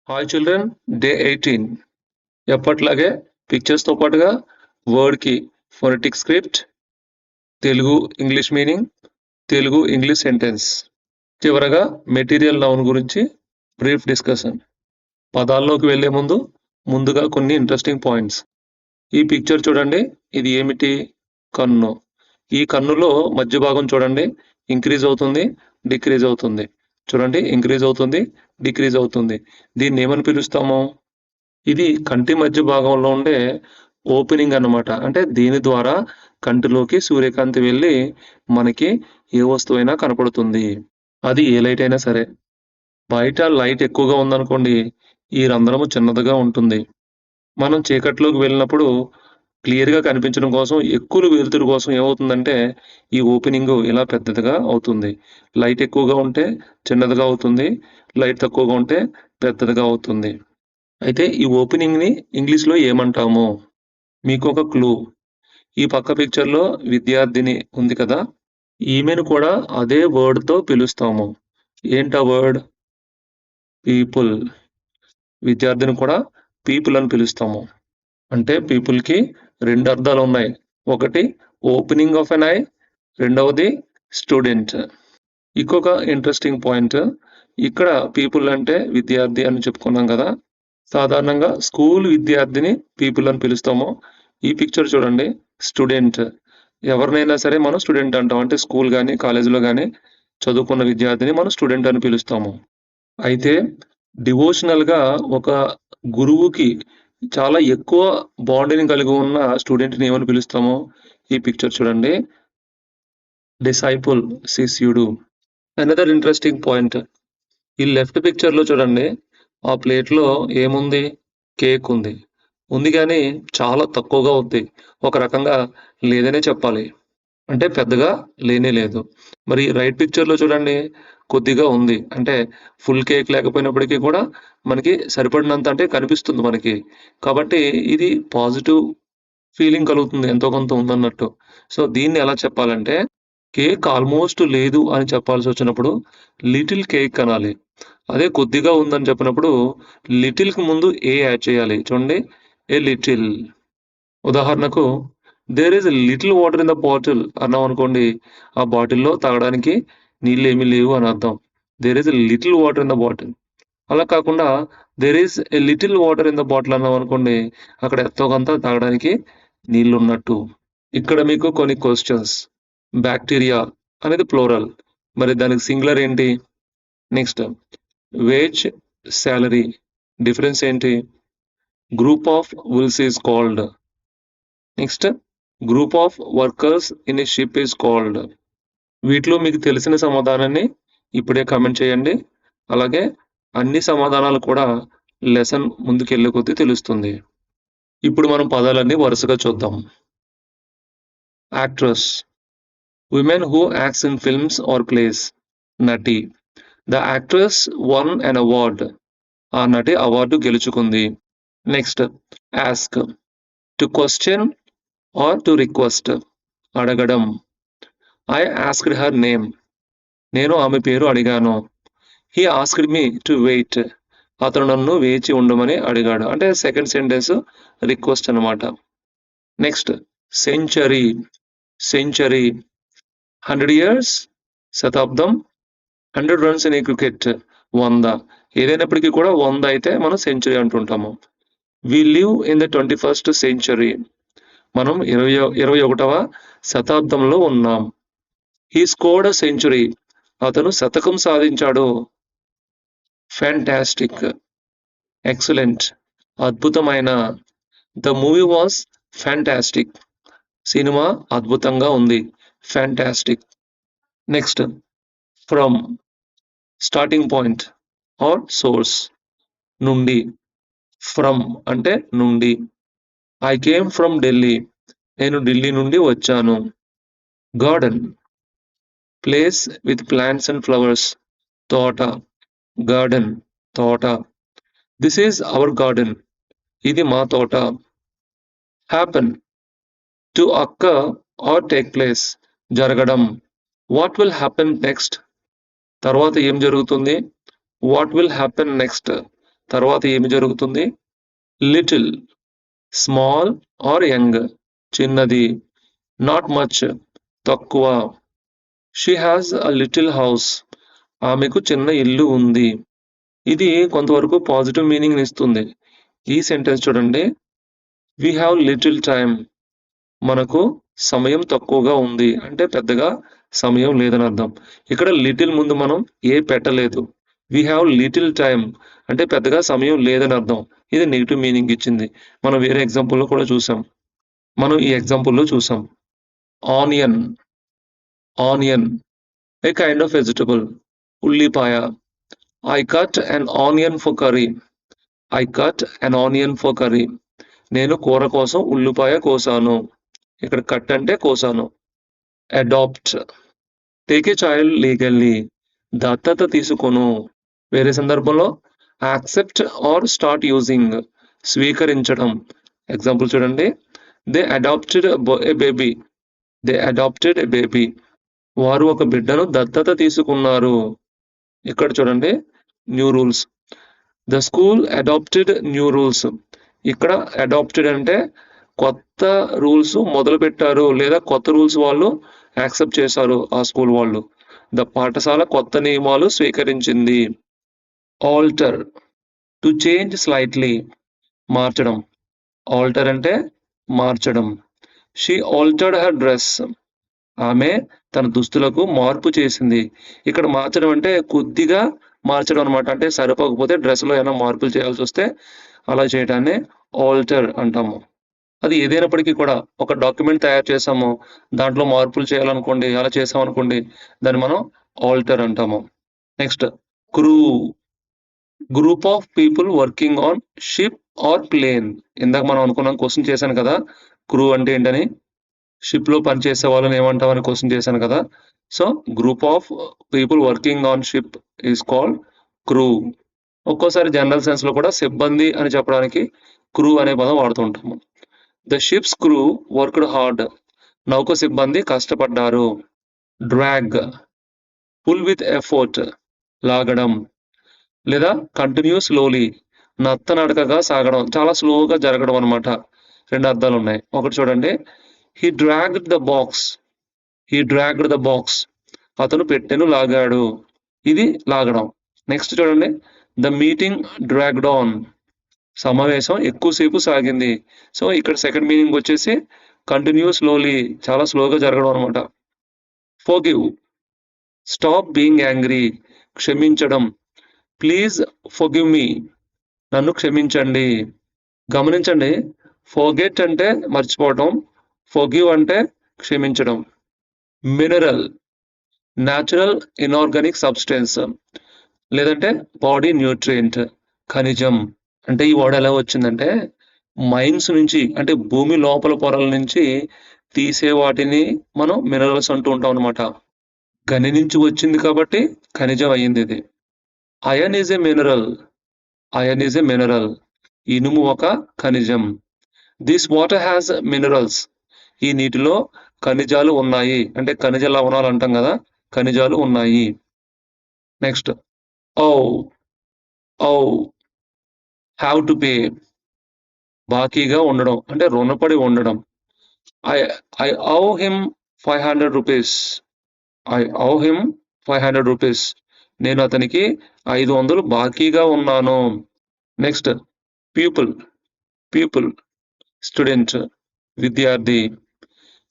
Hi children, day 18. ఎప్పట్లాగే పిక్చర్స్తో పాటుగా వర్డ్కి phonetic script, Telugu English meaning, Telugu English sentence, చివరగా మెటీరియల్ నౌన్ గురించి బ్రీఫ్ డిస్కషన్. పదాల్లోకి వెళ్లే ముందుగా కొన్ని ఇంట్రెస్టింగ్ పాయింట్స్. ఈ పిక్చర్ చూడండి, ఇది ఏమిటి? కన్ను. ఈ కన్నులో మధ్య భాగం చూడండి, ఇంక్రీజ్ అవుతుంది, డిక్రీజ్ అవుతుంది. చూడండి, ఇంక్రీజ్ అవుతుంది, డిక్రీజ్ అవుతుంది. దీన్ని ఏమని పిలుస్తాము? ఇది కంటి మధ్య భాగంలో ఉండే ఓపెనింగ్ అన్నమాట. అంటే దీని ద్వారా కంటిలోకి సూర్యకాంతి వెళ్ళి మనకి ఏ వస్తువైనా కనపడుతుంది. అది ఏ లైట్ అయినా సరే. బయట లైట్ ఎక్కువగా ఉందనుకోండి, ఈ రంధ్రము చిన్నదిగా ఉంటుంది. మనం చీకట్లోకి వెళ్ళినప్పుడు క్లియర్‌గా కనిపించడం కోసం, ఎక్కువ వెలుతురు కోసం ఏమవుతుందంటే, ఈ ఓపెనింగ్ ఇలా పెద్దదిగా అవుతుంది. లైట్ ఎక్కువగా ఉంటే చిన్నదిగా అవుతుంది. లైట్ తక్కువగా ఉంటే పెద్దదిగా అవుతుంది. అయితే ఈ ఓపెనింగ్‌ని ఇంగ్లీష్‌లో ఏమంటాము? మీకొక క్లూ. ఈ పక్క పిక్చర్‌లో విద్యార్థిని ఉంది కదా! ఈమెను కూడా అదే వర్డ్‌తో పిలుస్తాము. ఏంటా వర్డ్? పీపుల్. విద్యార్థిని కూడా పీపుల్ అని పిలుస్తాము. అంటే పీపుల్‌కి 2 అర్థాలున్నాయి. ఒకటి ఓపెనింగ్ ఆఫ్ ఎన్ ఐ, రెండవది స్టూడెంట్. ఇంకొక ఇంట్రెస్టింగ్ పాయింట్, ఇక్కడ పీపుల్ అంటే విద్యార్థి అని చెప్పుకున్నాం కదా! సాధారణంగా స్కూల్ విద్యార్థిని పీపుల్ అని పిలుస్తాము. ఈ పిక్చర్ చూడండి, స్టూడెంట్. ఎవరినైనా సరే మనం స్టూడెంట్ అంటాం. అంటే స్కూల్ గాని, కాలేజీలో గాని చదువుకున్న విద్యార్థిని మనం స్టూడెంట్ అని పిలుస్తాము. అయితే డివోషనల్‌గా ఒక గురువుకి చాలా ఎక్కువ బాండింగ్ కలిగి ఉన్న స్టూడెంట్‌ని ఏమని పిలుస్తామో ఈ పిక్చర్ చూడండి. డిసైపుల్, శిష్యుడు. Another interesting point. ఈ లెఫ్ట్ పిక్చర్‌లో చూడండి. ఆ ప్లేట్‌లో ఏముంది? కేక్ ఉంది. ఉంది గానీ చాలా తక్కువగా ఉంది. ఒక రకంగా లేదనే చెప్పాలి. అంటే పెద్దగా లేనే లేదు. మరి రైట్ పిక్చర్‌లో చూడండి, కొద్దిగా ఉంది. అంటే ఫుల్ కేక్ లేకపోయినప్పటికీ కూడా మనకి సరిపడినంత అంటే కనిపిస్తుంది మనకి. కాబట్టి ఇది పాజిటివ్ ఫీలింగ్ కలుగుతుంది. ఎంతో కొంత ఉందన్నట్టు. సో, దీన్ని ఎలా చెప్పాలంటే, కేక్ ఆల్‌మోస్ట్ లేదు అని చెప్పాల్సొచ్చినప్పుడు లిటిల్ కేక్ అనాలి. అదే కొద్దిగా ఉందని చెప్పినప్పుడు లిటిల్‌కి ముందు ఏ యాడ్ చేయాలి. చూడండి, ఏ లిటిల్. ఉదాహరణకు there is little water in the bottle అన్నామనుకోండి, ఆ బాటిల్‌లో తాగడానికి నీళ్ళేమీ లేవు అని అర్థం. There is little water in the bottle. అలా కాకుండా there is a little water in the bottle అన్నామనుకోండి, అక్కడ ఎంతో కొంత తాగడానికి నీళ్లున్నట్టు. ఇక్కడ మీకు కొన్ని క్వెషన్స్. బ్యాక్టీరియా అనేది ప్లూరల్. మరి దానికి సింగులర్ ఏంటి? నెక్స్ట్ వేజ్, సాలరీ డిఫరెన్స్ ఏంటి? Group of wolves is called. Next group of workers in a ship is called. వీటిలో మీకు తెలిసిన సమాధానాన్ని ఇప్పుడే కామెంట్ చేయండి. అలాగే అన్ని సమాధానాలు కూడా లెసన్ ముందుకెళ్ళే కొద్దీ తెలుస్తుంది. ఇప్పుడు మనం పదాలన్నీ వరుసగా చూద్దాం. Actress, women who acts in films or plays. నటి, the actress won an award. ఆ నటి అవార్డు గెలుచుకుంది. Next ask, to question or to request. అడగడం. I asked her name. నేను ఆమె పేరు అడిగాను. He asked me to wait. అతను నన్ను వేచి ఉండమని అడిగాడు. అంటే సెకండ్ సెంటెన్స్ రిక్వెస్ట్ అనమాట. Next century. సెంచరీ 100 ఇయర్స్, శతాబ్దం. 100 రన్స్ ఇన్ ఏ క్రికెట్, 100. ఏదైనప్పటికీ కూడా 100 అయితే మనం సెంచరీ అంటుంటాము. We live in the 21st century. మనం 21వ శతాబ్దంలో ఉన్నాం. He scored a century. అతను శతకం సాధించాడు. ఫ్యాంటాస్టిక్, ఎక్సలెంట్, అద్భుతమైన. The movie was fantastic. సినిమా అద్భుతంగా ఉంది. Fantastic. Next from, starting point or source. నుండి. ఫ్రమ్ అంటే నుండి. I came from Delhi. నేను ఢిల్లీ నుండి వచ్చాను. Garden, place with plants and flowers. తోట, గార్డెన్, తోట. This is our garden. ఇది మా తోట. Happen, to occur are take place. జరగడం. What will happen next. తర్వాత ఏం జరుగుతుంది? What will happen next. తర్వాత ఏమి జరుగుతుంది? లిటిల్, స్మాల్ ఆర్ యంగ్, చిన్నది, నాట్ మచ్, తక్కువ. She has a little house, ఆమెకు చిన్న ఇల్లు ఉంది. ఇది కొంతవరకు పాజిటివ్ మీనింగ్ ఇస్తుంది. ఈ సెంటెన్స్ చూడండి, వి హ్యావ్ లిటిల్ టైమ్, మనకు సమయం తక్కువగా ఉంది అంటే పెద్దగా సమయం లేదని అర్థం. ఇక్కడ లిటిల్ ముందు మనం ఏ పెట్టలేదు. వి హ్యావ్ లిటిల్ టైమ్ అంటే పెద్దగా సమయం లేదని అర్థం. ఇది నెగిటివ్ మీనింగ్ ఇచ్చింది. మనం వేరే ఎగ్జాంపుల్లో కూడా చూసాం. మనం ఈ ఎగ్జాంపుల్లో చూసాం. Onion, onion a kind of vegetable. ఉల్లిపాయ, I cut an onion for curry. I cut an onion for curry. నేను కూర కోసం ఉల్లిపాయ కోసాను. ఇక్కడ కట్ అంటే కోసాను. Adopt, take a child legally, దత్తత తీసుకొను. వేరే సందర్భంలో యాక్సెప్ట్ ఆర్ స్టార్ట్ యూజింగ్, స్వీకరించడం. ఎగ్జాంపుల్ చూడండి, they adopted a baby. They adopted a baby, వారు ఒక బిడ్డను దత్తత తీసుకున్నారు. ఇక్కడ చూడండి, new rules. The school adopted new rules. ఇక్కడ అడాప్టెడ్ అంటే కొత్త రూల్స్ మొదలు పెట్టారు లేదా కొత్త రూల్స్ వాళ్ళు యాక్సెప్ట్ చేశారు ఆ స్కూల్ వాళ్ళు. ద పాఠశాల కొత్త నియమాలు స్వీకరించింది. ఆల్టర్, టు చేంజ్ స్లైట్లీ, మార్చడం. ఆల్టర్ అంటే మార్చడం. షీ ఆల్టర్డ్ హర్ డ్రెస్, ఆమె తన దుస్తులకు మార్పు చేసింది. ఇక్కడ మార్చడం అంటే కొద్దిగా మార్చడం అనమాట. అంటే సరిపోకపోతే డ్రెస్లో ఏమైనా మార్పులు చేయాల్సి వస్తే అలా చేయడాన్ని ఆల్టర్ అంటాము. అది ఏదైనప్పటికీ కూడా ఒక డాక్యుమెంట్ తయారు చేసాము, దాంట్లో మార్పులు చేయాలనుకోండి, అలా చేసాం అనుకోండి, దాన్ని మనం ఆల్టర్ అంటాము. Next, crew, group of people working on ship or plane. ఇందాక మనం అనుకున్నాం, క్వశ్చన్ చేశాను కదా క్రూ అంటే ఏంటని. షిప్ లో పనిచేసే వాళ్ళని ఏమంటామని క్వశ్చన్ చేశాను కదా. So group of people working on ship is called crew. ఒక్కోసారి జనరల్ సెన్స్ లో కూడా సిబ్బంది అని చెప్పడానికి క్రూ అనే పదం వాడుతుంటాము. The ship's crew worked hard, నౌక సిబ్బంది కష్టపడ్డారు. డ్రాగ్, పుల్ విత్ ఎఫోర్ట్, లాగడం లేదా కంటిన్యూ స్లోలీ, నత్తనడకగా సాగడం, చాలా స్లోగా జరగడం అనమాట. రెండు అర్థాలు ఉన్నాయి. ఒకటి చూడండి, he dragged the box. He dragged the box, అతను పెట్టెను లాగాడు. ఇది లాగడం. నెక్స్ట్ చూడండి, ద మీటింగ్ డ్రాగ్డ్ ఆన్, సమావేశం ఎక్కువసేపు సాగింది. సో ఇక్కడ సెకండ్ మీనింగ్ వచ్చేసి కంటిన్యూ స్లోలీ, చాలా స్లోగా జరగడం అనమాట. ఫర్గివ్, స్టాప్ బీయింగ్ యాంగ్రీ, క్షమించడం. ప్లీజ్ ఫర్గివ్ మీ, నన్ను క్షమించండి. గమనించండి, ఫర్గెట్ అంటే మర్చిపోవటం, ఫర్గివ్ అంటే క్షమించడం. మినరల్, న్యాచురల్ ఇన్ఆర్గానిక్ సబ్స్టెన్స్ లేదంటే బాడీ న్యూట్రియంట్, ఖనిజం. అంటే ఈ వర్డ్ ఎలా వచ్చిందంటే మైన్స్ నుంచి, అంటే భూమి లోపల పొరల నుంచి తీసే వాటిని మనం మినరల్స్ అంటూ ఉంటాం అనమాట. గని నుంచి వచ్చింది కాబట్టి ఖనిజం అయ్యింది ఇది. Iron is a mineral. Iron is a mineral, ఇనుము ఒక ఖనిజం. దిస్ వాటర్ హ్యాస్ మినరల్స్, ఈ నీటిలో ఖనిజాలు ఉన్నాయి. అంటే ఖనిజ లవణాలు అంటాం కదా, ఖనిజాలు ఉన్నాయి. Next, owe, owe, have to pay, బాకీగా ఉండడం అంటే రుణపడి ఉండడం. I I owe him 500 rupees. I owe him 500 rupees, నేను అతనికి 500 బాకీగా ఉన్నాను. నెక్స్ట్, పీపుల్, పీపుల్ స్టూడెంట్, విద్యార్థి.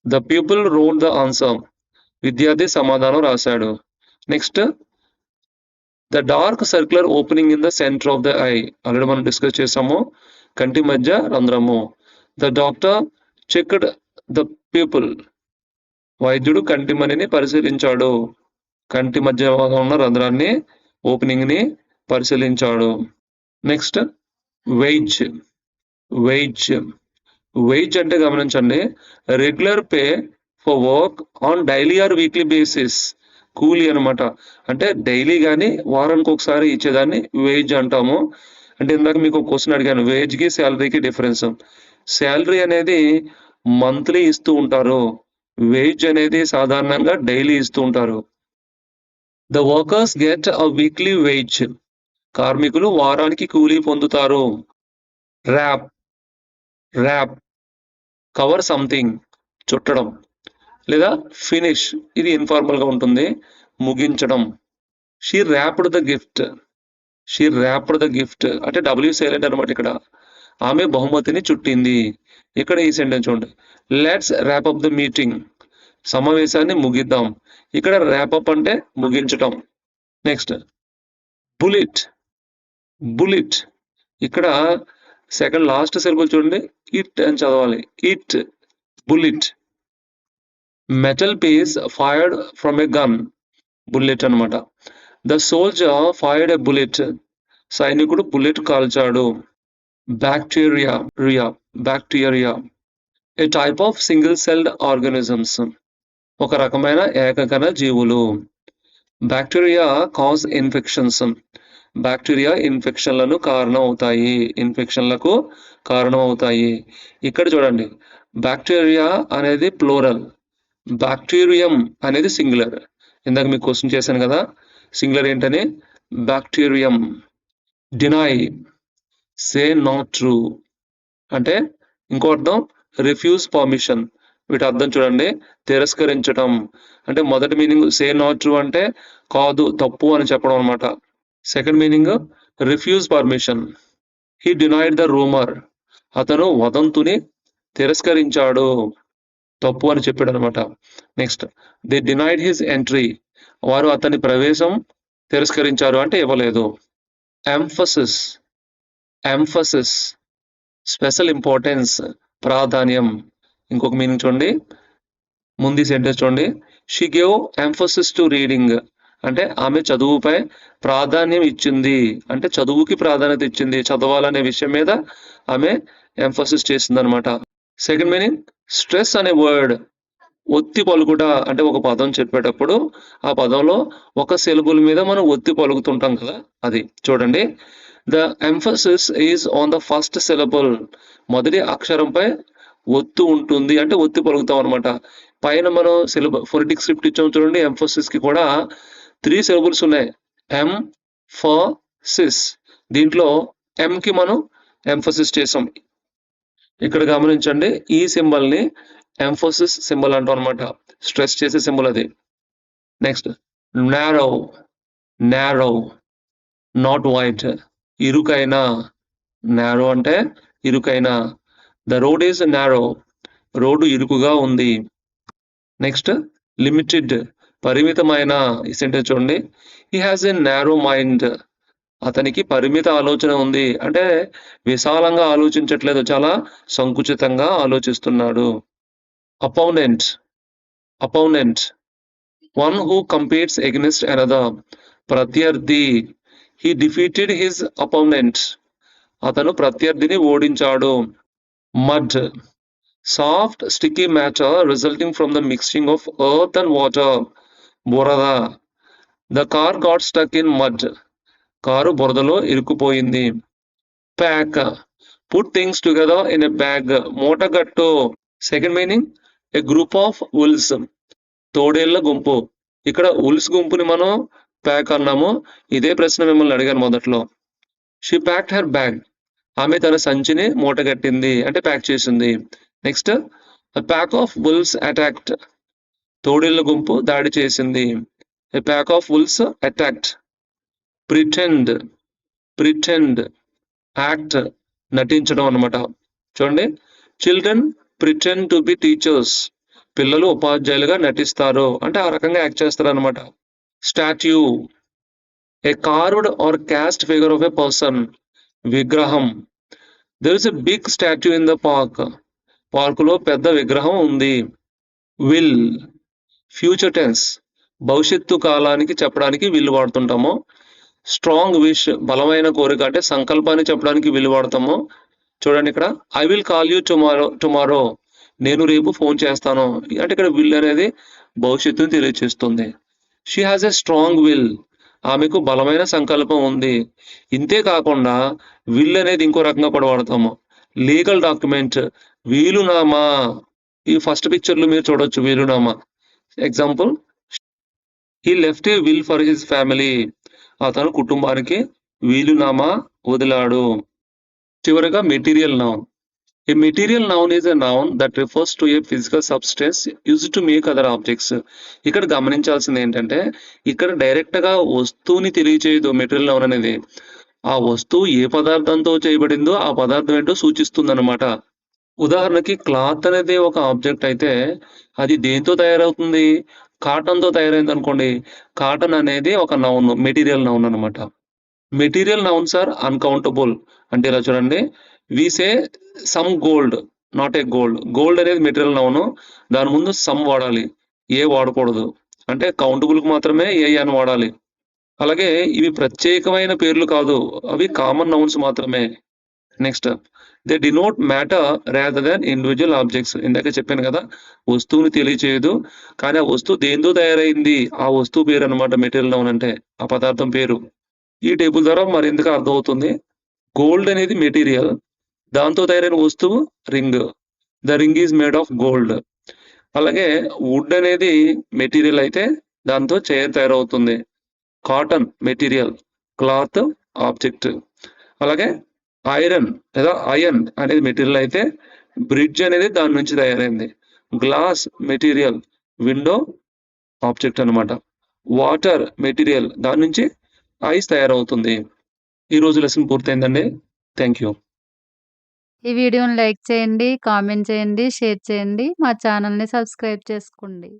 The pupil wrote the answer, విద్యార్థి సమాధానం రాశాడు. Next, the dark circular opening in the centre of the eye, already మనం డిస్కస్ చేసాము, కంటి మధ్య రంధ్రము. The doctor checked the pupil, వైద్యుడు కంటి మనిని పరిశీలించాడు. కంటి మధ్య ఉన్న రంధ్రాన్ని, ఓపెనింగ్ ని పరిశీలించాడు. నెక్స్ట్, వేజ్, వేజ్, వేజ్ అంటే గమనించండి, regular pay for work on daily or weekly basis, కూలీ అనమాట. అంటే డైలీ కానీ వారానికి ఒకసారి ఇచ్చేదాన్ని వేజ్ అంటాము. అంటే ఇందాక మీకు ఒక క్వశ్చన్ అడిగాను, వేజ్కి శాలరీకి డిఫరెన్స్. శాలరీ అనేది మంత్లీ ఇస్తూ ఉంటారు, వేజ్ అనేది సాధారణంగా డైలీ ఇస్తూ ఉంటారు. The workers get a weekly wage, కార్మికులు వారానికి కూలీ పొందుతారు. ర్యాప్ ర్యాప్ కవర్ సంథింగ్ చుట్టడం లేదా ఫినిష్ ఇది ఇన్ఫార్మల్ గా ఉంటుంది, ముగించడం. She wrapped the gift she wrapped the gift అంటే డబ్ల్యూ సైలెంట్ అనమాట ఇక్కడ. ఆమె బహుమతిని చుట్టింది. ఇక్కడ ఈ సెంటెన్స్ చూడండి, let's wrap up the meeting, సమావేశాన్ని ముగిద్దాం. ఇక్కడ ర్యాప్ అప్ అంటే ముగించటం. నెక్స్ట్ బుల్లెట్ బుల్లెట్ ఇక్కడ సెకండ్ లాస్ట్ సిలబుల్ చూడండి, ఇట్ అని చదవాలి, it bullet. Metal piece fired from a gun, bullet అనమాట. The soldier fired a bullet, సైనికుడు బుల్లెట్ కాల్చాడు. Bacteria bacteria a type of single celled organisms, ఒక రకమైన ఏకకణ జీవులు. బ్యాక్టీరియా కాజ్ ఇన్ఫెక్షన్స్, బ్యాక్టీరియా ఇన్ఫెక్షన్లకు కారణం అవుతాయి. ఇక్కడ చూడండి, బ్యాక్టీరియా అనేది ప్లూరల్, బ్యాక్టీరియం అనేది సింగులర్. ఇందాక మీకు క్వశ్చన్ చేశాను కదా, సింగులర్ ఏంటని, bacterium. Deny say not true అంటే ఇంకో అర్థం రిఫ్యూజ్ పర్మిషన్. వీటి అర్థం చూడండి, తిరస్కరించటం. అంటే మొదటి మీనింగ్ సే నాట్ ట్రూ అంటే కాదు, తప్పు అని చెప్పడం అనమాట. Second meaning refuse permission. He denied the rumour, అతను వదంతుని తిరస్కరించాడు, తప్పు అని చెప్పాడు అనమాట. Next they denied his entry, వారు అతని ప్రవేశం తిరస్కరించారు అంటే ఇవ్వలేదు. ఎంఫసిస్ స్పెషల్ ఇంపార్టెన్స్, ప్రాధాన్యం. ఇంకొక మీనింగ్ చూడండి, ముందు సెంటెన్స్ చూడండి, she gave emphasis to reading అంటే ఆమె చదువుపై ప్రాధాన్యం ఇచ్చింది, అంటే చదువుకి ప్రాధాన్యత ఇచ్చింది, చదవాలనే విషయం మీద ఆమె ఎంఫసిస్ చేసింది అనమాట. సెకండ్ మీనింగ్ స్ట్రెస్ అనే వర్డ్, ఒత్తి పలుకుట అంటే ఒక పదం చెప్పేటప్పుడు ఆ పదంలో ఒక సిలబుల్ మీద మనం ఒత్తి పలుకుతుంటాం కదా, అది చూడండి. The emphasis is on the first syllable, మొదటి అక్షరంపై ఒత్తు ఉంటుంది అంటే ఒత్తి పలుకుతాం అనమాట. పైన మనం ఫొనెటిక్ స్క్రిప్ట్ ఇచ్చాం చూడండి, ఎంఫసిస్ కి కూడా 3 సిలబుల్స్ ఉన్నాయి, ఎం ఫ సిస్. దీంట్లో ఎం కి మనం ఎంఫసిస్ చేసాం. ఇక్కడ గమనించండి, ఈ సింబల్ ని ఎంఫోసిస్ సింబల్ అంటాం అనమాట, స్ట్రెస్ చేసే సింబల్ అది. నెక్స్ట్ నారో నాట్ వైట్, ఇరుకైన. నారో అంటే ఇరుకైన. The road is narrow, road ఇరుకుగా ఉంది. నెక్స్ట్ లిమిటెడ్, పరిమితమైన. ఈ సెంటెన్స్ చూడండి, he has a narrow mind, అతనికి పరిమిత ఆలోచన ఉంది అంటే విశాలంగా ఆలోచించట్లేదు, చాలా సంకుచితంగా ఆలోచిస్తున్నాడు. Opponent one who competes against another, ప్రత్యర్థి. హీ డిఫీటెడ్ హిజ్ అపౌనెంట్, అతను ప్రత్యర్థిని ఓడించాడు. Mud soft sticky matter resulting from the mixing of earth and water, బురద. The car got stuck in mud, car బురదలో ఇరుక్కుపోయింది. Pack put things together in a bag, మూటగట్టు. Second meaning a group of wolves, తోడేళ్ల గుంపు. ఇక్కడ ఉల్స్ గుంపుని మనం pack అన్నాము. ఇదే ప్రశ్న మిమ్మల్ని అడిగాను మొదట్లో. షీ ప్యాక్డ్ హర్ బ్యాగ్, ఆమె తన సంచిని మూటగట్టింది అంటే ప్యాక్ చేసింది. Next pack of wolves attacked, తోడేళ్ల గుంపు దాడి చేసింది. A pack of wolves attacked. Pretend act, నటించడం అనమాట. చూడండి, children pretend to be teachers, పిల్లలు ఉపాధ్యాయులుగా నటిస్తారు అంటే ఆ రకంగా యాక్ట్ చేస్తారు అనమాట. Statue a carved or cast figure of a person, విగ్రహం. There is a big statue in the park లో పెద్ద విగ్రహం ఉంది. విల్ ఫ్యూచర్ టెన్స్, భవిష్యత్తు కాలానికి చెప్పడానికి విల్ వాడుతుంటాము. స్ట్రాంగ్ విష్, బలమైన కోరిక అంటే సంకల్పాన్ని చెప్పడానికి విల్ వాడతాము. చూడండి ఇక్కడ, I will call you tomorrow, నేను రేపు ఫోన్ చేస్తాను అంటే ఇక్కడ విల్ అనేది భవిష్యత్తుని తెలియజేస్తుంది. She has a strong will, ఆమెకు బలమైన సంకల్పం ఉంది. ఇంతే కాకుండా విల్ అనేది ఇంకో రకంగా కూడా వాడతాము. లీగల్ డాక్యుమెంట్, వీలునామా. ఈ ఫస్ట్ పిక్చర్లు మీరు చూడొచ్చు, వీలునామా. Example, he left A will for his family, అతను కుటుంబానికి వీలునామా వదిలాడు. చివరగా material noun. A material noun is a noun that refers to a physical substance used to make other objects. ఇక్కడ గమనించాల్సింది ఏంటంటే, ఇక్కడ డైరెక్ట్‌గా వస్తువుని తెలియచేయదు మెటీరియల్ నౌన్ అనేది. ఆ వస్తువు ఏ పదార్థంతో చేయబడిందో ఆ పదార్థం ఏంటో సూచిస్తుందన్నమాట. ఉదాహరణకి క్లాత్ అనేది ఒక ఆబ్జెక్ట్ అయితే, అది దేనితో తయారవుతుంది? కాటన్‌తో తయారైందనుకోండి. కాటన్ అనేది ఒక నౌన్, మెటీరియల్ నౌన్ అన్నమాట. Material nouns are uncountable. అంటే ఇలా చూడండి. We say some gold, not a gold. Gold అనేది మెటీరియల్ నౌను. దాని ముందు సమ్ వాడాలి. ఏ వాడకూడదు. అంటే కౌంటబుల్‌కి మాత్రమే ఏ అని వాడాలి. అలాగే ఇవి ప్రత్యేకమైన పేర్లు కాదు. అవి కామన్ నౌన్స్ మాత్రమే. Next they denote matter rather than individual objects. ఇందాక చెప్పాను కదా! వస్తువుని తెలియచేయదు. కానీ ఆ వస్తువు దేనితో తయారైంది? ఆ వస్తువు పేరన్నమాట మెటీరియల్ నౌన్ అంటే. ఆ పదార్థం పేరు. ఈ టేబుల్ ద్వారా మరింతగా అర్థమవుతుంది. గోల్డ్ అనేది మెటీరియల్. దాంతో తయారైన వస్తువు ring. The ring is made of gold. అలాగే వుడ్ అనేది మెటీరియల్ అయితే దాంతో చైర్ తయారవుతుంది. Cotton material, cloth object. అలాగే ఐరన్ లేదా అయన్ అనేది మెటీరియల్ అయితే బ్రిడ్జ్ అనేది దాని నుంచి తయారైంది. గ్లాస్ మెటీరియల్, విండో ఆబ్జెక్ట్ అన్నమాట. వాటర్ మెటీరియల్ దాని నుంచి ఐస్ తయారవుతుంది. ఈరోజు లెసన్ పూర్తయిందండి. Thank you. ఈ వీడియోని లైక్ చేయండి, కామెంట్ చేయండి, షేర్ చేయండి. మా ఛానల్‌ని సబ్స్క్రైబ్ చేసుకోండి.